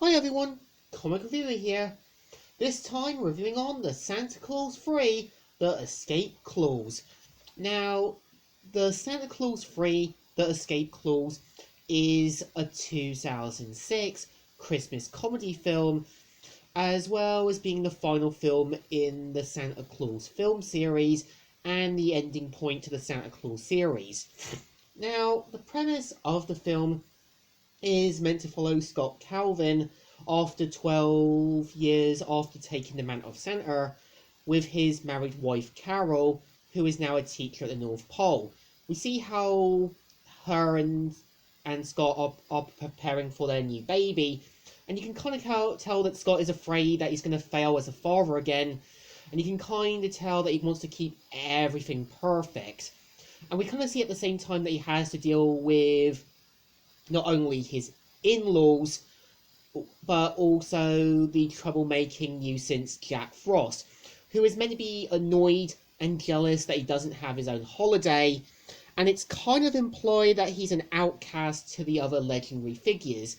Hi everyone, Comic Reviewer here. This time reviewing on the Santa Claus 3, The Escape Clause. Now, the Santa Claus 3, The Escape Clause is a 2006 Christmas comedy film, as well as being the final film in the Santa Claus film series and the ending point to the Santa Claus series. Now, the premise of the film is meant to follow Scott Calvin after 12 years after taking the mantle of Santa with his married wife Carol, who is now a teacher at the North Pole. We see how her and Scott are preparing for their new baby, and you can kind of tell that Scott is afraid that he's going to fail as a father again, and you can kind of tell that he wants to keep everything perfect. And we kind of see at the same time that he has to deal with not only his in-laws, but also the troublemaking nuisance Jack Frost, who is meant to be annoyed and jealous that he doesn't have his own holiday, and it's kind of implied that he's an outcast to the other legendary figures,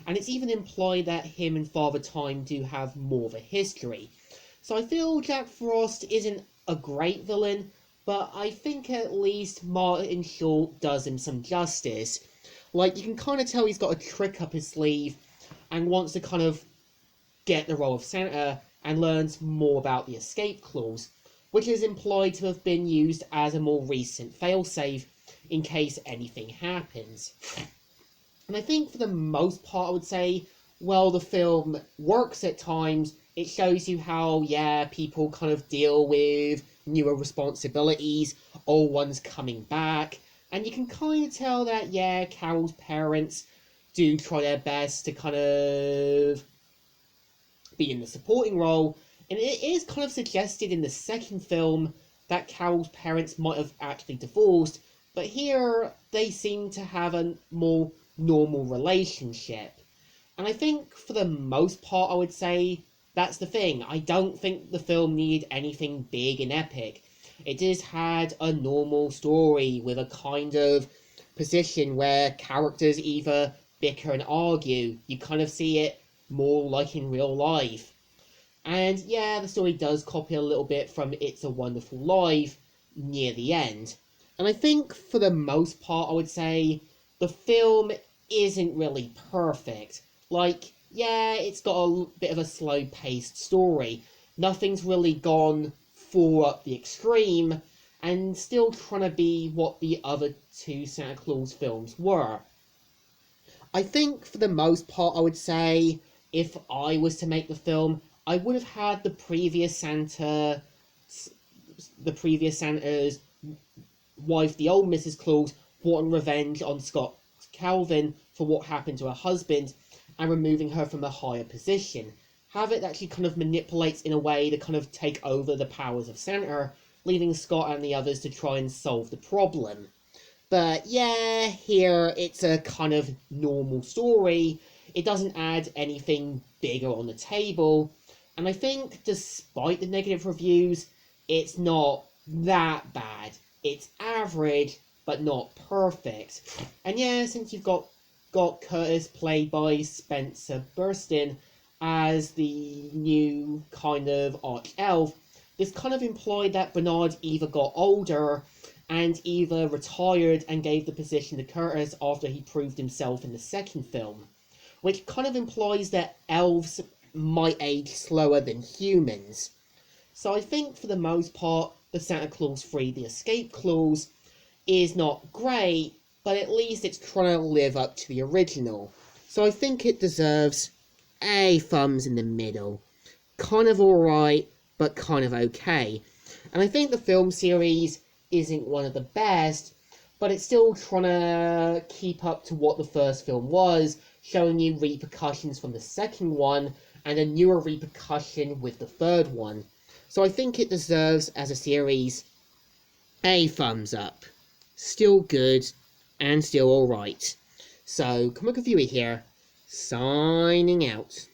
and it's even implied that him and Father Time do have more of a history. So I feel Jack Frost isn't a great villain, but I think at least Martin Short does him some justice. Like, you can kind of tell he's got a trick up his sleeve and wants to kind of get the role of Santa and learns more about the escape clause, which is implied to have been used as a more recent failsafe in case anything happens. And I think for the most part, I would say, well, the film works at times. It shows you how, people kind of deal with newer responsibilities, old ones coming back. And you can kind of tell that, Carol's parents do try their best to kind of be in the supporting role. And it is kind of suggested in the second film that Carol's parents might have actually divorced. But here, they seem to have a more normal relationship. And I think for the most part, I would say that's the thing. I don't think the film needed anything big and epic. It just had a normal story with a kind of position where characters either bicker and argue. You kind of see it more like in real life. And the story does copy a little bit from It's a Wonderful Life near the end. And I think for the most part, I would say the film isn't really perfect. Like, it's got a bit of a slow-paced story. Nothing's really gone full up the extreme, and still trying to be what the other two Santa Claus films were. I think for the most part, I would say, if I was to make the film, I would have had the previous Santa's wife, the old Mrs. Claus, wanting revenge on Scott Calvin for what happened to her husband, and removing her from a higher position. Have it that she kind of manipulates in a way to kind of take over the powers of Santa, leaving Scott and the others to try and solve the problem. But here it's a kind of normal story. It doesn't add anything bigger on the table. And I think despite the negative reviews, it's not that bad. It's average, but not perfect. And since you've got Curtis, played by Spencer Burston, as the new kind of arch-elf, this kind of implied that Bernard either got older and either retired and gave the position to Curtis after he proved himself in the second film, which kind of implies that elves might age slower than humans. So I think for the most part, the Santa Claus 3, The Escape Clause, is not great, but at least it's trying to live up to the original. So I think it deserves a thumbs in the middle. Kind of alright, but kind of okay. And I think the film series isn't one of the best, but it's still trying to keep up to what the first film was, showing you repercussions from the second one, and a newer repercussion with the third one. So I think it deserves, as a series, a thumbs up. Still good, and still alright. So, Comic Reviewer here, signing out.